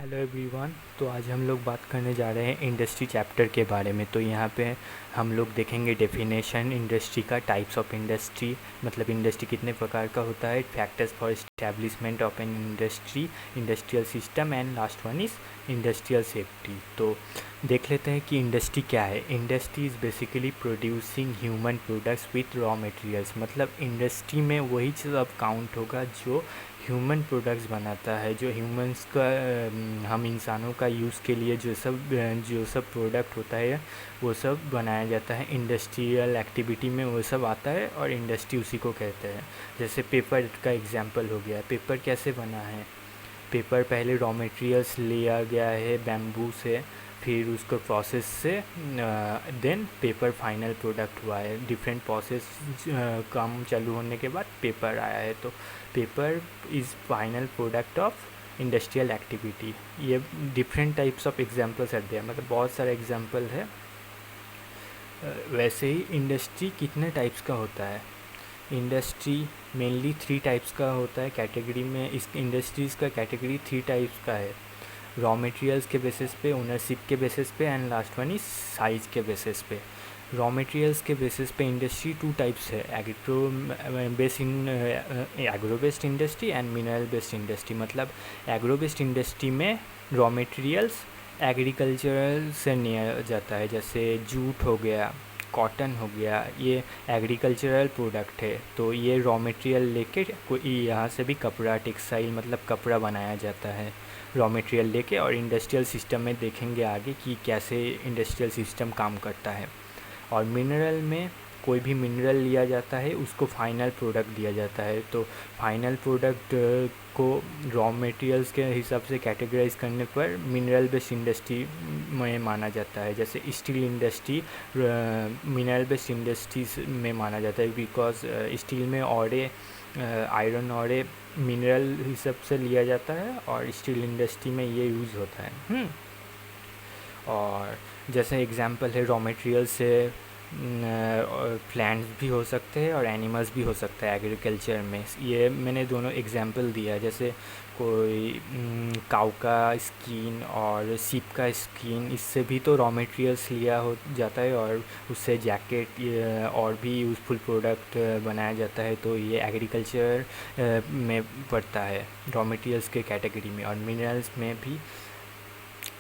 Hello everyone. तो आज हम लोग बात करने जा रहे हैं इंडस्ट्री चैप्टर के बारे में। तो यहाँ पे हम लोग देखेंगे डेफिनेशन इंडस्ट्री का, टाइप्स ऑफ इंडस्ट्री, मतलब इंडस्ट्री कितने प्रकार का होता है, factors for establishment of an industry, industrial system and last one is industrial safety. तो देख लेते हैं कि इंडस्ट्री क्या है। Industry is basically producing human products with raw materials, मतलब इंडस्ट्री में वही सब काउंट होगा जो ह्यूमन प्रोडक्ट्स बनाता है, जो ह्यूमंस का हम इंसानों का यूज़ के लिए जो सब प्रोडक्ट होता है वो सब बनाया जाता है। इंडस्ट्रियल एक्टिविटी में वो सब आता है और इंडस्ट्री उसी को कहते हैं। जैसे पेपर का एग्जांपल हो गया। पेपर कैसे बना है? पेपर पहले रॉ मटेरियल्स लिया गया है बैम्बू से, फिर उसको प्रोसेस से देन पेपर फाइनल प्रोडक्ट हुआ है। डिफरेंट प्रोसेस काम चालू होने के बाद पेपर आया है। तो paper is final product of industrial activity. ये different types of examples are there, मतलब बहुत सारे एग्जांपल है। वैसे ही इंडस्ट्री कितने टाइप्स का होता है? इंडस्ट्री मेनली 3 टाइप्स का होता है कैटेगरी में। इस इंडस्ट्रीज़ का कैटेगरी 3 टाइप्स का है। रॉ मटेरियल्स के बेसिस पे, ओनरशिप के बेसिस पे and last one is size के बेसिस पे। रॉ मटेरियल्स के बेसिस पे इंडस्ट्री 2 टाइप्स है, agro based industry and mineral based industry. मतलब एग्रो बेस्ड इंडस्ट्री में रॉ मटेरियल्स एग्रीकल्चर से लिया जाता है, जैसे जूट हो गया, कॉटन हो गया, ये एग्रीकल्चरल प्रोडक्ट है। तो ये रॉ मटेरियल लेके कोई यहाँ से भी कपड़ा, टेक्सटाइल मतलब कपड़ा बनाया जाता है रॉ मटेरियल लेके। और इंडस्ट्रियल सिस्टम में देखेंगे आगे कि कैसे इंडस्ट्रियल सिस्टम काम करता है। और मिनरल में कोई भी मिनरल लिया जाता है, उसको फाइनल प्रोडक्ट दिया जाता है। तो फाइनल प्रोडक्ट को रॉ मटेरियल्स के हिसाब से कैटेगराइज करने पर मिनरल बेस्ड इंडस्ट्री में माना जाता है। जैसे steel industry mineral based industries में माना जाता है, बिकॉज स्टील में औरे आयरन औरे मिनरल हिसाब से लिया जाता है और स्टील इंडस्ट्री में ये यूज़ होता है। और जैसे एग्जांपल है, रॉ मटेरियल से प्लांट्स भी हो सकते हैं और एनिमल्स भी हो सकता है एग्रीकल्चर में। ये मैंने दोनों एग्जांपल दिया। जैसे कोई काऊ का स्किन और सीप का स्किन, इससे भी तो रॉ मटेरियल्स लिया हो जाता है और उससे जैकेट और भी यूज़फुल प्रोडक्ट बनाया जाता है। तो ये एग्रीकल्चर में पड़ता है रॉ मटेरियल्स के कैटेगरी में। और मिनरल्स में भी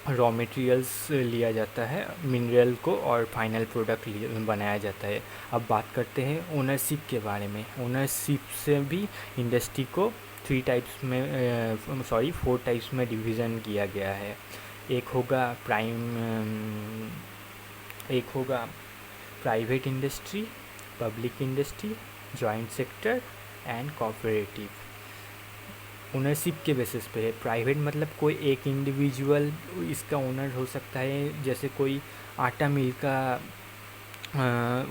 रॉ मटेरियल्स लिया जाता है मिनरल को और फाइनल प्रोडक्ट बनाया जाता है। अब बात करते हैं ओनरशिप के बारे में। ओनरशिप से भी इंडस्ट्री को 4 टाइप्स में डिवीज़न किया गया है। एक होगा private industry, public industry, joint sector and corporative. Ownership के बेसिस पे है। प्राइवेट मतलब कोई एक इंडिविजुअल इसका ओनर हो सकता है, जैसे कोई आटा मिल का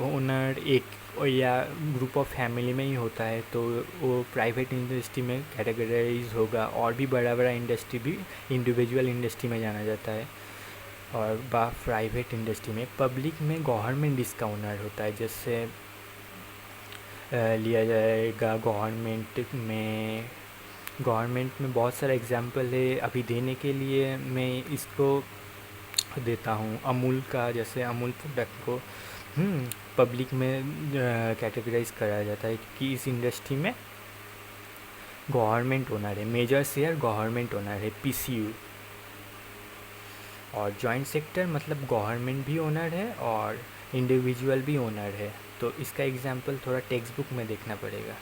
ओनर एक या ग्रुप ऑफ फैमिली में ही होता है, तो वो प्राइवेट इंडस्ट्री में कैटेगराइज होगा। और भी बड़ा बड़ा इंडस्ट्री भी इंडिविजुअल इंडस्ट्री में जाना जाता है। और प्राइवेट इंडस्ट्री में, पब्लिक में गवर्नमेंट इसका ओनर होता है। जैसे लिया जाएगा गवर्नमेंट में बहुत सारा एग्जांपल है। अभी देने के लिए मैं इसको देता हूँ अमूल का। जैसे अमूल प्रोडक्ट को पब्लिक में कैटेगराइज करा जाता है कि इस इंडस्ट्री में गवर्नमेंट ओनर है, मेजर शेयर गवर्नमेंट ओनर है, पीसीयू। और जॉइंट सेक्टर मतलब गवर्नमेंट भी ओनर है और इंडिविजुअल भी ओनर है। तो इसका एग्जांपल थोड़ा टेक्स्ट बुक में देखना पड़ेगा।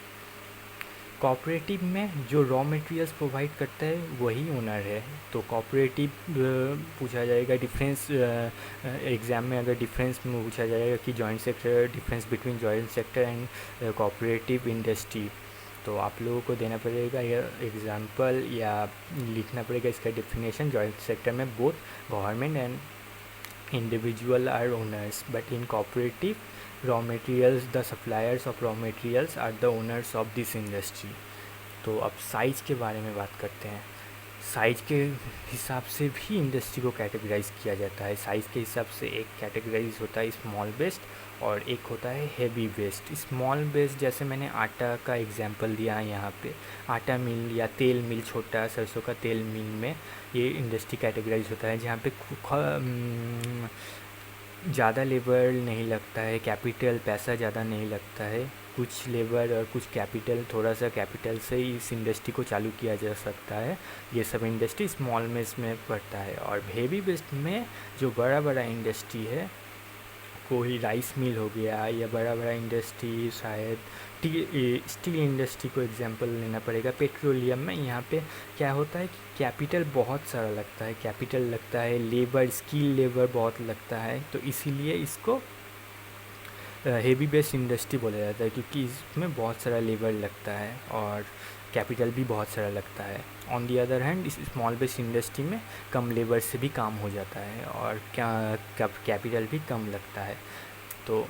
कोऑपरेटिव में जो रॉ मटेरियल्स प्रोवाइड करता है वही ओनर है। तो कोऑपरेटिव पूछा जाएगा डिफरेंस एग्ज़ाम में, अगर डिफरेंस में पूछा जाएगा कि joint sector, difference between joint sector and cooperative industry, तो आप लोगों को देना पड़ेगा या एग्जांपल या लिखना पड़ेगा इसका डेफिनेशन। जॉइंट सेक्टर में both government and individual are owners, but in cooperative raw materials, the suppliers of raw materials are the owners of this industry. तो अब साइज़ के बारे में बात करते हैं। साइज़ के हिसाब से भी इंडस्ट्री को कैटेगराइज किया जाता है। साइज़ के हिसाब से एक कैटेगराइज होता है स्मॉल वेस्ट और एक होता है हेवी वेस्ट। स्मॉल वेस्ट जैसे मैंने आटा का एग्जांपल दिया है यहाँ पे, आटा मिल या तेल मिल, छोटा सरसों का तेल मिल में ये इंडस्ट्री कैटेगराइज होता है, जहाँ पे ज़्यादा लेबर नहीं लगता है, कैपिटल पैसा ज़्यादा नहीं लगता है, कुछ लेबर और कुछ कैपिटल, थोड़ा सा कैपिटल से इस इंडस्ट्री को चालू किया जा सकता है। ये सब इंडस्ट्री स्मॉल में इसमें पड़ता है। और हेवी वेस्ट में जो बड़ा बड़ा इंडस्ट्री है, कोई राइस मिल हो गया या बड़ा बड़ा इंडस्ट्री, शायद स्टील इंडस्ट्री को एग्जांपल लेना पड़ेगा, पेट्रोलियम में यहाँ पे क्या होता है कि कैपिटल बहुत सारा लगता है, कैपिटल लगता है, लेबर, स्किल लेबर बहुत लगता है, तो इसीलिए इसको हेवी बेस्ड इंडस्ट्री बोला जाता है, क्योंकि इसमें बहुत सारा लेबर लगता है और कैपिटल भी बहुत सारा लगता है। ऑन दी अदर हैंड इस स्मॉल बेस्ड इंडस्ट्री में कम लेबर से भी काम हो जाता है और कैपिटल भी कम लगता है। तो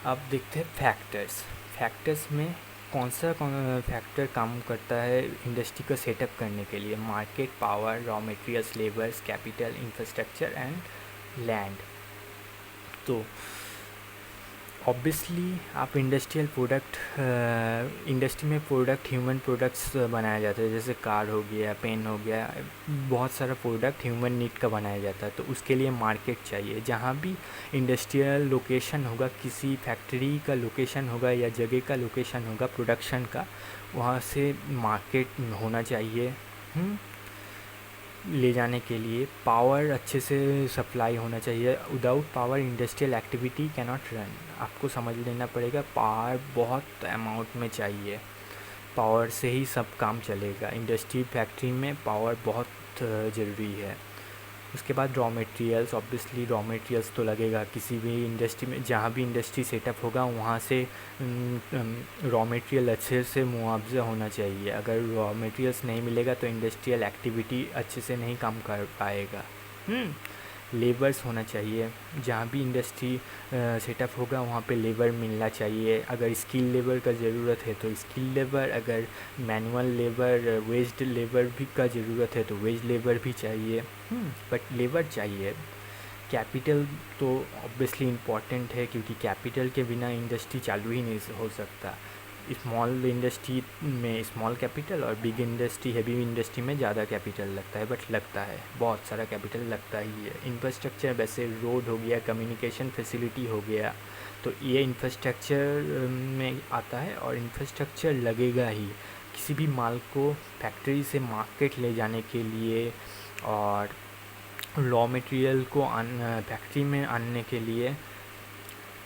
अब देखते हैं फैक्टर्स। फैक्टर्स में कौन सा फैक्टर काम करता है इंडस्ट्री को सेटअप करने के लिए? Market, power, raw materials, labours, capital, infrastructure and land. तो ऑब्वियसली आप इंडस्ट्रियल प्रोडक्ट, इंडस्ट्री में प्रोडक्ट, ह्यूमन प्रोडक्ट्स बनाया जाता है, जैसे कार हो गया, पेन हो गया, बहुत सारा प्रोडक्ट ह्यूमन नीड का बनाया जाता है। तो उसके लिए मार्केट चाहिए। जहाँ भी इंडस्ट्रियल लोकेशन होगा, किसी फैक्ट्री का लोकेशन होगा या जगह का लोकेशन होगा प्रोडक्शन का, वहाँ से मार्केट होना चाहिए। ले जाने के लिए पावर अच्छे से सप्लाई होना चाहिए। Without power industrial activity can not run. आपको समझ लेना पड़ेगा, पावर बहुत अमाउंट में चाहिए, पावर से ही सब काम चलेगा। इंडस्ट्री फैक्ट्री में पावर बहुत ज़रूरी है। उसके बाद raw materials, obviously raw materials तो लगेगा किसी भी इंडस्ट्री में। जहाँ भी इंडस्ट्री सेटअप होगा वहाँ से रॉ मटेरियल अच्छे से मुआवजा होना चाहिए। अगर रॉ मटेरियल्स नहीं मिलेगा तो इंडस्ट्रियल एक्टिविटी अच्छे से नहीं काम कर पाएगा। लेबर्स होना चाहिए। जहाँ भी इंडस्ट्री सेटअप होगा वहाँ पे लेबर मिलना चाहिए। अगर स्किल लेबर का ज़रूरत है तो स्किल लेबर, अगर मैनुअल लेबर, वेज्ड लेबर भी का ज़रूरत है तो वेज लेबर भी चाहिए, बट लेबर चाहिए। कैपिटल तो ऑब्वियसली इम्पॉर्टेंट है, क्योंकि कैपिटल के बिना इंडस्ट्री चालू ही नहीं हो सकता। स्मॉल इंडस्ट्री में स्मॉल कैपिटल और बिग इंडस्ट्री, हेवी इंडस्ट्री में ज़्यादा कैपिटल लगता है, बट लगता है, बहुत सारा कैपिटल लगता ही है। इंफ्रास्ट्रक्चर, वैसे रोड हो गया, कम्युनिकेशन फैसिलिटी हो गया, तो ये इंफ्रास्ट्रक्चर में आता है और इंफ्रास्ट्रक्चर लगेगा ही किसी भी माल को फैक्ट्री से मार्केट ले जाने के लिए और रॉ मटेरियल को फैक्ट्री में आने के लिए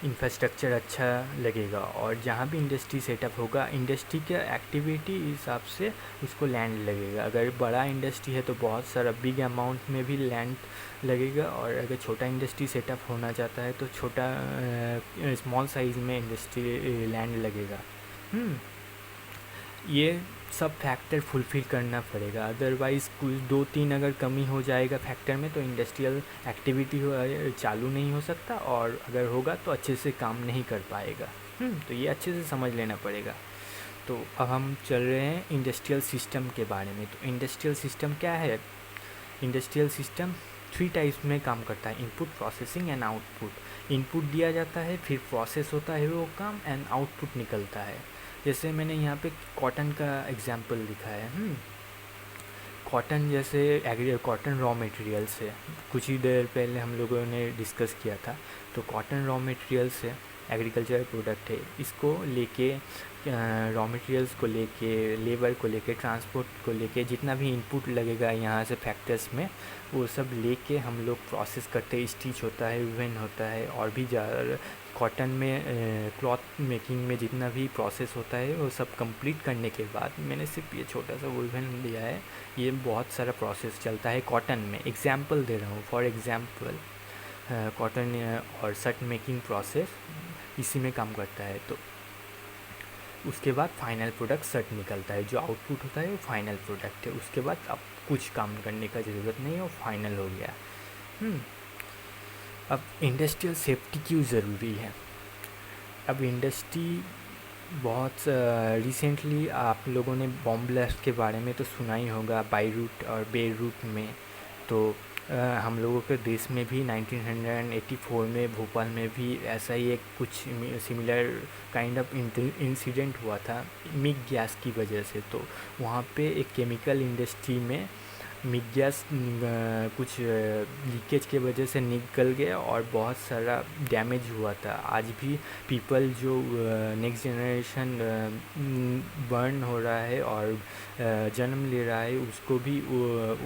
इंफ्रास्ट्रक्चर अच्छा लगेगा। और जहाँ भी इंडस्ट्री सेटअप होगा, इंडस्ट्री के एक्टिविटी हिसाब से उसको लैंड लगेगा। अगर बड़ा इंडस्ट्री है तो बहुत सारा बिग अमाउंट में भी लैंड लगेगा, और अगर छोटा इंडस्ट्री सेटअप होना चाहता है तो छोटा स्मॉल साइज़ में इंडस्ट्री लैंड लगेगा। ये सब फैक्टर फुलफ़िल करना पड़ेगा, अदरवाइज़ कुछ 2-3 अगर कमी हो जाएगा फैक्टर में तो इंडस्ट्रियल एक्टिविटी चालू नहीं हो सकता, और अगर होगा तो अच्छे से काम नहीं कर पाएगा। तो ये अच्छे से समझ लेना पड़ेगा। तो अब हम चल रहे हैं इंडस्ट्रियल सिस्टम के बारे में। तो इंडस्ट्रियल सिस्टम क्या है? इंडस्ट्रियल सिस्टम 3 टाइप्स में काम करता है: input, processing and output. Input दिया जाता है, फिर प्रोसेस होता है वो काम, एंड आउटपुट निकलता है। जैसे मैंने यहाँ पे कॉटन का एग्जाम्पल लिखा है। कॉटन जैसे कॉटन रॉ मटेरियल से कुछ ही देर पहले हम लोगों ने डिस्कस किया था। तो कॉटन रॉ मटेरियल से एग्रीकल्चर प्रोडक्ट है, इसको लेके रॉ मटेरियल्स को लेके, लेबर को लेके, ट्रांसपोर्ट को लेके, जितना भी इनपुट लगेगा यहाँ से फैक्टर्स में, वो सब लेके हम लोग प्रोसेस करते हैं। स्टिच होता है, वुवन होता है, और भी ज़्यादा कॉटन में क्लॉथ मेकिंग में जितना भी प्रोसेस होता है वो सब कंप्लीट करने के बाद, मैंने सिर्फ ये छोटा सा वुवन लिया है, ये बहुत सारा प्रोसेस चलता है कॉटन में। एग्जाम्पल दे रहा हूँ, फॉर एग्जाम्पल कॉटन और शर्ट मेकिंग प्रोसेस इसी में काम करता है। तो उसके बाद फाइनल प्रोडक्ट शर्ट निकलता है, जो आउटपुट होता है वो फाइनल प्रोडक्ट है। उसके बाद अब कुछ काम करने का ज़रूरत नहीं है, वो फाइनल हो गया। अब इंडस्ट्रियल सेफ्टी क्यों ज़रूरी है? अब इंडस्ट्री बहुत रिसेंटली आप लोगों ने बॉम्ब ब्लास्ट के बारे में तो सुना ही होगा, बेरूट और बेरूट में। तो हम लोगों के देश में भी 1984 में भोपाल में भी ऐसा ही एक कुछ सिमिलर काइंड ऑफ इंसिडेंट हुआ था मिग गैस की वजह से। तो वहाँ पे एक केमिकल इंडस्ट्री में मिग गैस कुछ लीकेज के वजह से निकल गया और बहुत सारा डैमेज हुआ था। आज भी पीपल जो नेक्स्ट जनरेशन बर्न हो रहा है और जन्म ले रहा है, उसको भी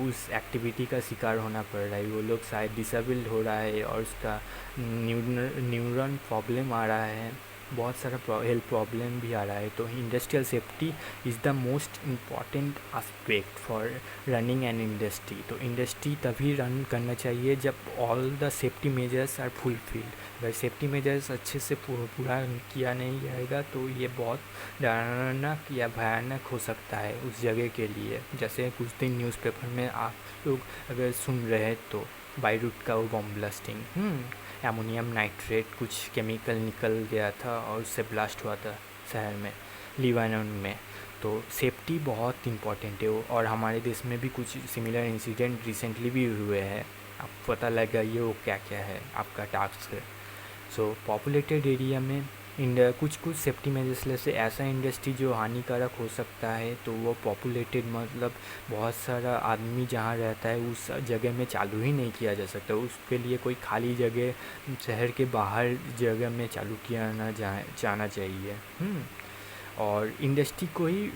उस एक्टिविटी का शिकार होना पड़ रहा है। वो लोग शायद डिसेबल्ड हो रहा है और उसका न्यूरॉन प्रॉब्लम आ रहा है, बहुत सारा हेल्थ प्रॉब्लम भी आ रहा है। तो industrial safety is the most important aspect for running an industry. तो इंडस्ट्री तभी रन करना चाहिए जब all the safety measures are fulfilled. अगर सेफ्टी मेजर्स अच्छे से पूरा किया नहीं जाएगा तो ये बहुत डरावनाक या भयानक हो सकता है उस जगह के लिए। जैसे कुछ दिन न्यूज़पेपर में आप लोग अगर सुन रहे हैं तो बेरूट का वो बॉम्ब ब्लास्टिंग, एमोनियम नाइट्रेट कुछ केमिकल निकल गया था और उससे ब्लास्ट हुआ था शहर में, लिबानन में। तो सेफ्टी बहुत इम्पॉर्टेंट है और हमारे देश में भी कुछ सिमिलर इंसिडेंट रिसेंटली भी हुए हैं। आपको पता लगा ये वो क्या क्या है आपका टास्क है। सो पॉपुलेटेड एरिया में कुछ सेफ्टी मेजर्स से ऐसा इंडस्ट्री जो हानिकारक हो सकता है, तो वो पॉपुलेटेड मतलब बहुत सारा आदमी जहाँ रहता है उस जगह में चालू ही नहीं किया जा सकता। उसके लिए कोई खाली जगह शहर के बाहर जगह में चालू किया जाना चाहिए। और इंडस्ट्री को ही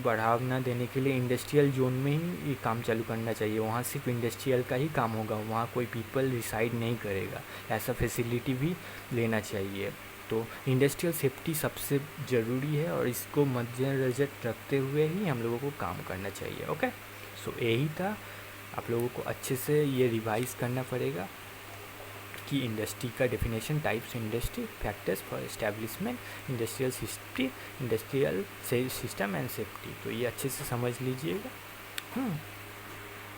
बढ़ावा देने के लिए इंडस्ट्रियल जोन में ही ये काम चालू करना चाहिए। वहाँ सिर्फ इंडस्ट्रियल का ही काम होगा, वहाँ कोई पीपल रिसाइड नहीं करेगा, ऐसा फैसिलिटी भी लेना चाहिए। तो इंडस्ट्रियल सेफ्टी सबसे ज़रूरी है और इसको मद्देनज़र रखते हुए ही हम लोगों को काम करना चाहिए। ओके, सो यही था। आप लोगों को अच्छे से ये रिवाइज़ करना पड़ेगा कि इंडस्ट्री का definition, types industry, factors for establishment, industrial system and safety. तो ये अच्छे से समझ लीजिएगा।